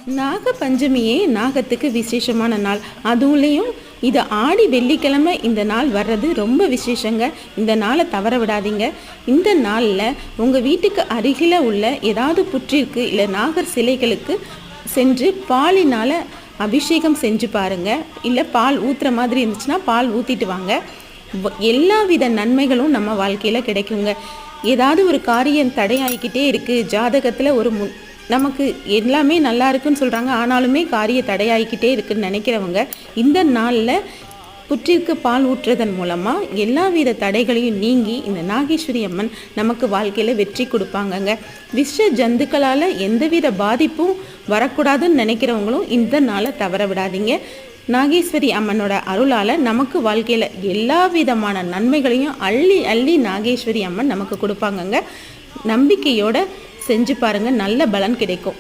நாக பஞ்சமியே நாகத்துக்கு விசேஷமான நாள். அதுலேயும் இது ஆடி வெள்ளிக்கிழமை இந்த நாள் வர்றது ரொம்ப விசேஷங்க. இந்த நாளை தவற விடாதீங்க. இந்த நாளில் உங்கள் வீட்டுக்கு அருகில் உள்ள ஏதாவது புற்றிற்கு இல்லை நாகர் சிலைகளுக்கு சென்று பாலினால் அபிஷேகம் செஞ்சு பாருங்கள். இல்லை பால் ஊற்றுற மாதிரி இருந்துச்சுன்னா பால் ஊற்றிட்டு வாங்க. எல்லா வித நன்மைகளும் நம்ம வாழ்க்கையில் கிடைக்குங்க. ஏதாவது ஒரு காரியம் தடையாகிக்கிட்டே இருக்குது, ஜாதகத்தில் ஒரு நமக்கு எல்லாமே நல்லா இருக்குன்னு சொல்கிறாங்க, ஆனாலுமே காரிய தடையாகிக்கிட்டே இருக்குன்னு நினைக்கிறவங்க இந்த நாளில் புற்றிற்கு பால் ஊற்றுறதன் மூலமாக எல்லா வித தடைகளையும் நீங்கி இந்த நாகேஸ்வரி அம்மன் நமக்கு வாழ்க்கையில் வெற்றி கொடுப்பாங்கங்க. விஷ ஜந்துக்களால் எந்தவித பாதிப்பும் வரக்கூடாதுன்னு நினைக்கிறவங்களும் இந்த நாளை தவற விடாதீங்க. நாகேஸ்வரி அம்மனோட அருளால் நமக்கு வாழ்க்கையில் எல்லா விதமான நன்மைகளையும் அள்ளி அள்ளி நாகேஸ்வரி அம்மன் நமக்கு கொடுப்பாங்கங்க. நம்பிக்கையோடு செஞ்சு பாருங்கள், நல்ல பலன் கிடைக்கும்.